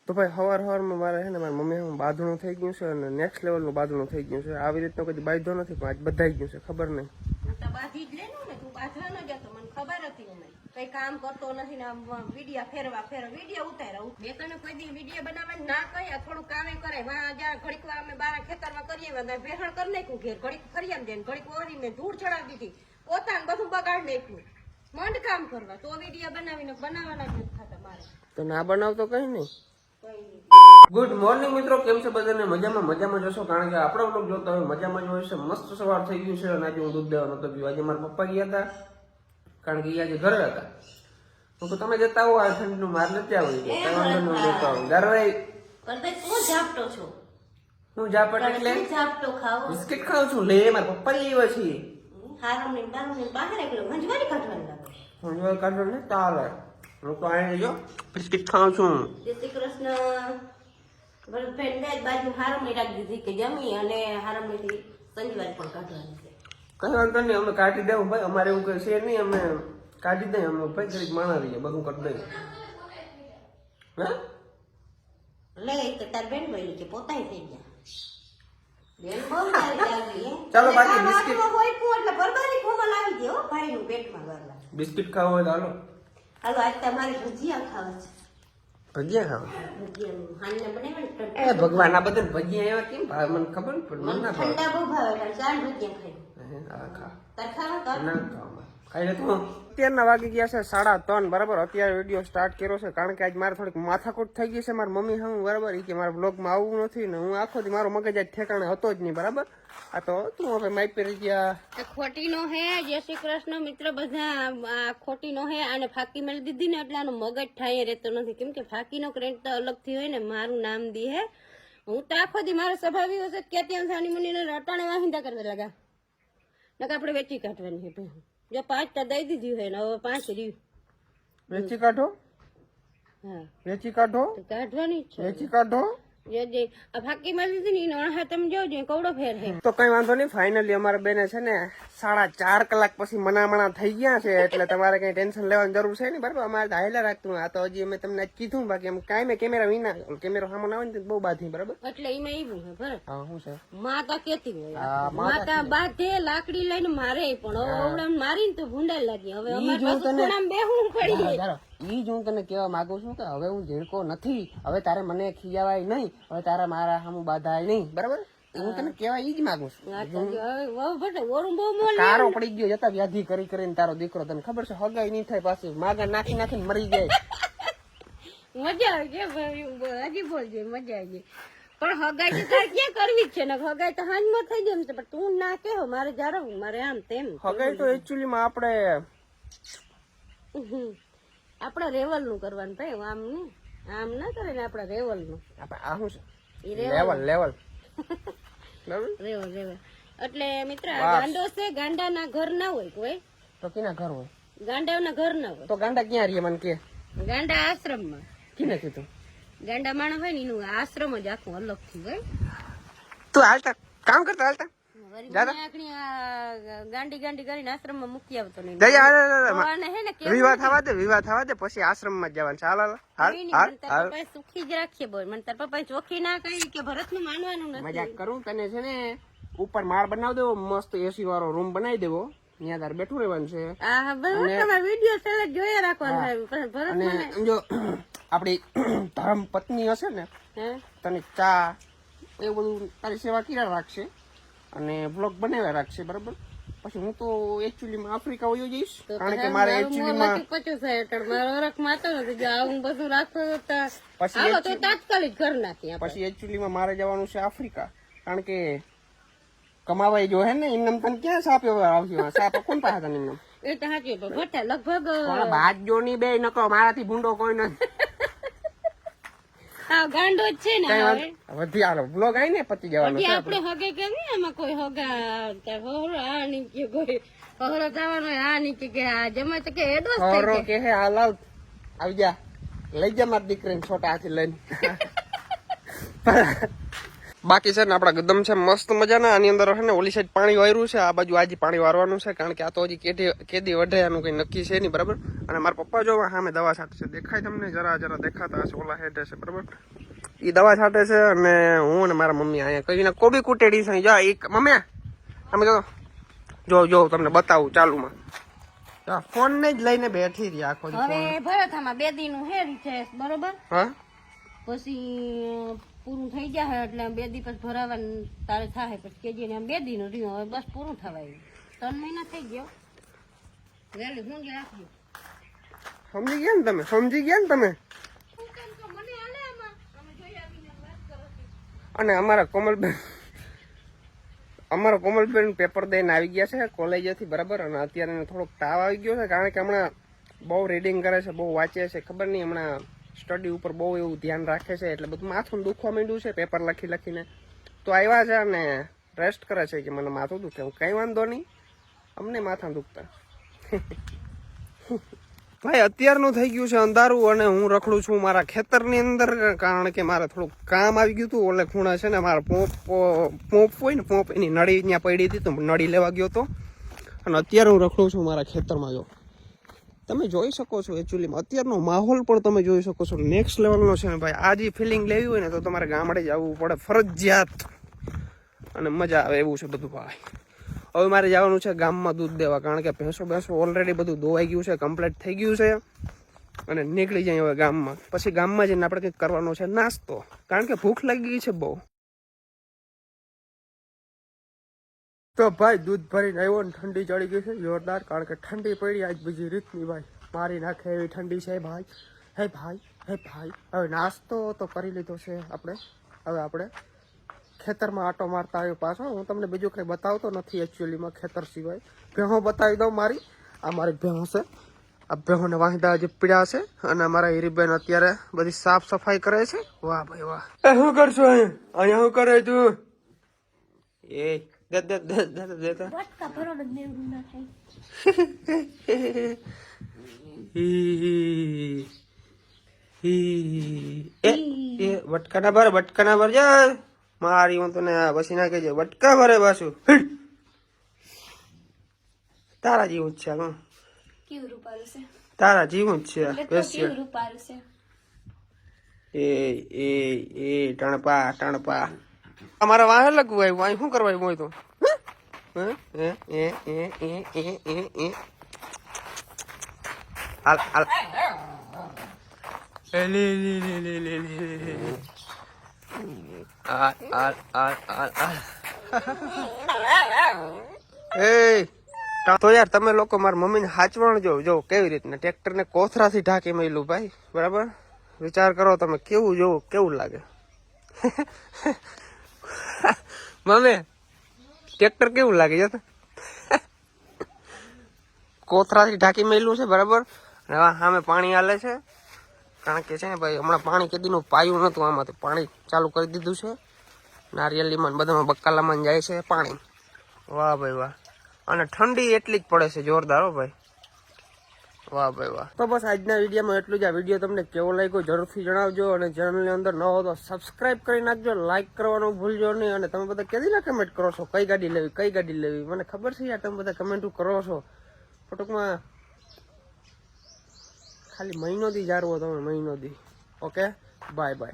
તો ભાઈ સવારમાં મારે છે ને મારી મમ્મી બાંધણું થઈ ગયું છે અને નેક્સ્ટ લેવલનું બાંધણું થઈ ગયું છે. આવી રીતનું કદી બાંધ્યો નથી પણ આજ બધાઈ ગયું છે. ખબર નહીં બાંધી જ લેનું ને તું બાંધવાનો જ હતો, મને ખબર હતી. અમે કઈ કામ કરતો નથી ને વિડિયા ફેરવા વિડિયા ઉતાર્યા. મેં તને કોઈ દી વિડિયા બનાવવા ના કહ્યા, થોડું કામે કરાય. વાં જ્યાં ઘડીક વાર અમે બારા ખેતરમાં કરીએ ભેહણ કરી નાખ્યું, ઘેર ઘડીક ફરિયામ દે ઘડીક ઓરી મેં ધૂળ ચડાવી દીધી, પોતાને બધું બગાડ નાખ્યું. મંડ કામ કરવા તો વિડિયા બનાવીને બનાવવાના જ નથી થતા મારે. તો ના બનાવતો કઈ નહીં. ગુડ મોર્નિંગ મિત્રો, કેમ છે બધાને? મજામાં જશો, કારણ કે આપણો બ્લોગ જોતા હોય મજામાં જ હોય છે. મસ્ત સવાર થઈ ગયું છે અને આજે હું દૂધ દેવા નતો ગયો. આજે મારા પપ્પા ગયા હતા, કારણ કે આજે ઘરે હતા. હું તો તમે જતા હો આ ઠંડીનું માર નથી આવી ગયો ગરવાઈ હું ઝાપટ એટલે બિસ્કિટ ખાઉં છું. લે મારા પપ્પા લેવા છીએ કાઢવાનું ને તારે હું તો આને જો બિસ્કિટ ખાઉં છું. જય શ્રી કૃષ્ણ. બાજુ હારમણી રાખી દીધી કે જમી અને હારમણીથી સંજવારી પણ કાઢવાની છે. કઈ વાંધો નહીં, અમે કાઢી દેવું ભાઈ. અમારે એવું કઈ છે નહીં, અમે કાઢી દઈએ. અમે ભાઈ ગરીબ માણા રહીએ, બધું કરી દઈએ. હા લે તો તાર બેન ભાઈ કે પોતાય થઈ ગયા. બેન બહુ સારી લાગી હે. ચાલો બાકી બિસ્કિટ હોય કો એટલે બરબારી કોમલ આવી દે હો ભાઈ નું પેટમાં ગરલા. બિસ્કિટ ખાવ હોય તો હાલો. હાલો આજ તમારે ભજીયા ખાવા છે. ભજીયા ખાવ? ભજીયા હાને બનાવવાનું. એ ભગવાન, આ બધા ભજીયા એવા કેમ ભાવે? મને ખબર ન પડે. મને ના ભાવે. ઠંડા બહુ ભાવે એટલે ચાર ભજીયા ખાઈ. હા ખા. તાર ખાવા તો ના ખાવા ખાઈ લે તું. અત્યારના વાગી ગયા છે 3:30 બરાબર. અત્યારે વિડીયો સ્ટાર્ટ કર્યો છે કારણ કે આજ મારે થોડીક માથાકૂટ થઈ ગઈ છે. મારી મમ્મી હું બરાબર કે મારા બ્લોગમાં આવવું નથી ને હું આખો દી મારો મગજ આજ ઠેકાણે હતો જ નહીં બરાબર. આ તો તું હવે માઈ પેરી ગયા ખોટીનો હે. જય શ્રી કૃષ્ણ મિત્ર બધા. આ ખોટીનો હે અને ફાકી મેળ દીધી ને એટલે આનો મગજ ઠાઈએ રહેતો નથી, કેમ કે ફાકીનો ક્રેન્ટ તો અલગથી હોય ને. મારું નામ દી હે. હું તો આખો દી મારો સ્વભાવ એવો છે કે ત્યાં સાની મુનિને રટાણે વાહિંદા કરવા લાગા નકા આપણે વેચી કાઢવાની છે. જો 5 તો દઈ દીધી હોય ને હવે 5 રહ્યું. વેચી કાઢો. હા વેચી કાઢો. કાઢવાની છે. વેચી કાઢો. જે આ ફાકી માં દીધી ને હા તમે જોજો કવડો ફેર છે. તો કઈ વાંધો નહીં. ફાઇનલી અમારા બેને છે ને 4.5 કલાક પછી મનામણા થઈ ગયા છે, એટલે તમારે કઈ ટેન્શન લેવાની જરૂર છે નહીં બરાબર. અમારે હાઈલા રાખતું. આ તો હજી અમે તમને કીધું, બાકી એમ કાંઈ મેં કેમેરા વિના કેમેરો સામે આવે ને બહુ બાધી બરાબર. એટલે એમાં એવું છે બરાબર. હા શું છે માતા કેતી હોય માતા બાધે લાકડી લઈને મારે પણ ઓવડમ મારીને તો ભૂંડાઈ લાગી. હવે અમારે પાછું થોડામ બેહવું પડી. ઈ જ હું તને કહેવા માંગુ છું કે હવે હું ઝીણકો નથી. હવે તારે મને ખીજાવાય નહીં, હવે તારા મારા સામું બાધાય નહીં બરાબર. હું તને કહેવા ઈ જ માંગુ છું. કારો પડી ગયો જતા વ્યાધિ કરી કરીને તારો દીકરો. તને ખબર છે હગાઈ નહીં થાય, પાછી માગા નાખી નાખીને મરી જાય. મજા આવી ગઈ હજી બોલજે મજા આવી ગઈ. પણ હગાઈ તો ક્યાં કરવી જ છે ને? હગાઈ તો હાજમાં થઈ જાય છે, પણ તું ના કેવો મારે જાળવવું મારે આમ તેમ. હગાઈ તો એકચ્યુઅલી માં આપણે રેવલ નું કરવાનું ભાઈ. આમ નહીં આમ ના કરે ને આપણે રેવલ નું. આ શું છે લેવલ લેવલ રેવલ એટલે મિત્ર ગાંડો છે. ગાંડા ના ઘર ના હોય કોઈ તો કેના ઘર હોય? ગાંડા ના ઘર ના હોય. તો ગાંડા ક્યાં રહીએ મને કે? ગાંડા આશ્રમ માં. કેને કીધું? ગાંડા માણસ હોય ને એનું આશ્રમ જ આખું અલગ થી હોય. તું હાલતા કામ કરતા હાલતા ગાંડી ગાંડી કરીને આશ્રમ માં મૂકી આવતો નહીં. વિવાહ થવા દે પછી આશ્રમ માં જવાનું. ચાલ સુખી જ રાખીએ બોલ. મને તાર પપ્પા ચોખ્ખી ના કહી કે ભરત નું માનવાનું નથી. મજાક કરું. તને છે ને ઉપર માળ બનાવી દેવો, મસ્ત એસી વાળો રૂમ બનાવી દેવો, ત્યાં તારે બેઠું રહેવાનું છે. વિડીયો જોયા રાખવાનું. જો આપડી ધર્મ પત્ની હશે ને તને ચા એવું બધું તારી સેવા કર્યા રાખશે અને બ્લોગ બનાવ્યા રાખશે બરાબર. પછી હું તો એકચ્યુઅલી માં આફ્રિકા વયો જઈશ, કારણ કે મારે એકચ્યુઅલી માં તાત્કાલિક ઘર નાખી. પછી એકચ્યુઅલી માં મારે જવાનું છે આફ્રિકા, કારણ કે કમાવાય જો હે ને. એમને તને ક્યાં સાપ આવશે? સાપ કોણ પાસે તને એમને? એ તો સાચી ભટ્ટા લગભગ બાદ જો ની બે નકો મારાથી ભૂંડો કોઈ નથી. ગાંડો જ છે ને. વધી હાલો બ્લોગ આવી ને પતી જવાનું. આપણે હગે કેમ એમાં કોઈ હગા આ નીચે કોઈ હરો જવાનો આ નીચે કે આ જમે તો કે એડો હરો કે હે હાલ આવી જા લઈ જા મારી દીકરીને છોટા હાથી લઈને. બાકી છે ને આપડા ગદમ છે મસ્ત મજાના. આની અંદર છે ને ઓલી સાઈડ પાણી વાર્યું છે, આ બાજુ આજે પાણી વારવાનું છે, કારણ કે આ તો હજી કેદી વઢે એનું કઈ નક્કી છે નહીં, બરાબર. અને મારા પપ્પા જો સામે દવા છાંટે છે, દેખાય તમને? જરા દેખાતા હશે, ઓલા હેઠે છે, બરાબર. એ દવા છાંટે છે અને હું ને મારા મમ્મી અહીંયા કહીને કોબી કુટેડી છે. જા એક મમ્મી તમે જો તમને બતાવું ચાલુમાં. ફોન ને જ લઈને બેઠી રહી આખો દી. હવે ભરથામાં 2 દીનું હેરી છે, બરોબર. હા, પછી પૂરું થઈ જાય એટલે 2 દી પછી ભરાવાનું તારે થાય, પછી કેજી ને 2 દીનું રહ્યું, હવે બસ પૂરું થવાય. 3 મહિના થઈ ગયો. વેલી હું જ રાખજો. સમજી ગયા ને તમે? સમજી ગયા ને તમે? મને હાલે આમાં, અમે જોઈ આવીને વાત કરો છો. અને અમારા કોમલબેન પેપર દઈને આવી ગયા છે કોલેજેથી, બરાબર. અને અત્યારે એને થોડોક તાવ આવી ગયો છે, કારણ કે હમણાં બહુ રીડિંગ કરે છે, બહુ વાંચે છે, ખબર નહીં હમણાં સ્ટડી ઉપર બહુ એવું ધ્યાન રાખે છે, એટલે બધું માથું દુખવા માંડ્યું છે પેપર લખીને. તો આવ્યા છે અને રેસ્ટ કરે છે કે મને માથું દુખે. હું કંઈ વાંધો નહીં, અમને માથા દુખતા. ભાઈ અત્યારનું થઈ ગયું છે અંધારું અને હું રખડું છું મારા ખેતરની અંદર, કારણ કે મારે થોડુંક કામ આવી ગયું હતું. ઓલે ખૂણા છે ને મારા પોંપ હોય ને, પોંપ એની નળી ત્યાં પડી હતી, તો નળી લેવા ગયો હતો. અને અત્યારે હું રખડું છું મારા ખેતરમાં. જો તમે જોઈ શકો છો, એકચ્યુઅલીમાં અત્યારનો માહોલ પણ તમે જોઈ શકો છો, નેક્સ્ટ લેવલનો છે ને ભાઈ. આ જે ફિલિંગ લેવી હોય ને તો તમારે ગામડે જ આવવું પડે ફરજિયાત, અને મજા આવે એવું છે બધું ભાઈ. હવે મારે જવાનું છે ગામમાં દૂધ દેવા, કારણ કે ભેંસો ઓલરેડી બધું ધોવાઈ ગયું છે, કમ્પ્લીટ થઈ ગયું છે. અને નીકળી જાય હવે ગામમાં. પછી ગામમાં જઈને આપણે કંઈક કરવાનો છે નાસ્તો, કારણ કે ભૂખ લાગી ગઈ છે બહુ. તો ભાઈ દૂધ ભરીને આવ્યો ને ઠંડી ચડી ગઈ છે જોરદાર, કારણ કે ઠંડી પડી આજ બીજી રીતની ભાઈ, મારી નાખે એવી ઠંડી છે ભાઈ. હે ભાઈ હવે નાસ્તો તો કરી લીધો છે આપણે. હવે આપણે ખેતરમાં આટો મારતા આવ્યો પાછો. હું તમને બીજું કંઈ બતાવતો નથી એકચ્યુઅલીમાં ખેતર સિવાય. ભેહો બતાવી દઉં મારી. આ મારી ભેહો છે, આ ભેહોને વાંદા જે પીડા છે. અને અમારા હીરીબેન અત્યારે બધી સાફ સફાઈ કરે છે. વાહ ભાઈ વાહ. એ શું કરશો અહીંયા શું કરે તું? એ વટકા ના ભર જા મારી. હું તને પછી ના કહેજે વટકા ભરે પાછું. તારા જેવું જ છે, તારા જેવું જ છે. એ ટણપા અમારા વાહ લગવું આવ્યું. અહીં શું કરવા આવ્યું હોય તો? તો યાર તમે લોકો મારા મમ્મીને હાચવણ જો કેવી રીતના ટ્રેક્ટર ને કોથરાથી ઢાંકી મેલું ભાઈ, બરાબર. વિચાર કરો તમે, કેવું જોવું, કેવું લાગે? મમ્મી ટ્રેક્ટર કેવું લાગે છે? કોથરાથી ઢાંકી મેલું છે, બરાબર. હવે સામે પાણી હાલે છે, કારણ કે છે ને ભાઈ હમણાં પાણી કેદીનું પાયું નતું, આમાંથી પાણી ચાલુ કરી દીધું છે. નારિયેલીમાં બધામાં બકાલામાં જાય છે પાણી. વાહ ભાઈ વાહ. અને ઠંડી એટલી જ પડે છે જોરદાર હો ભાઈ. વાહ ભાઈ વાહ. તો બસ આજના વિડીયોમાં એટલું જ. આ વિડીયો તમને કેવો લાગ્યો જરૂરથી જણાવજો, અને ચેનલની અંદર ન હો તો સબસ્ક્રાઇબ કરી નાખજો, લાઇક કરવાનું ભૂલજો નહીં. અને તમે બધા કેદીના કમેન્ટ કરો છો કઈ ગાડી લેવી, મને ખબર છે યાર, તમે બધા કમેન્ટ કરો છો. ટૂંકમાં ખાલી મહિનો દી જારવો તમે, મહિનો દી. Okay bye.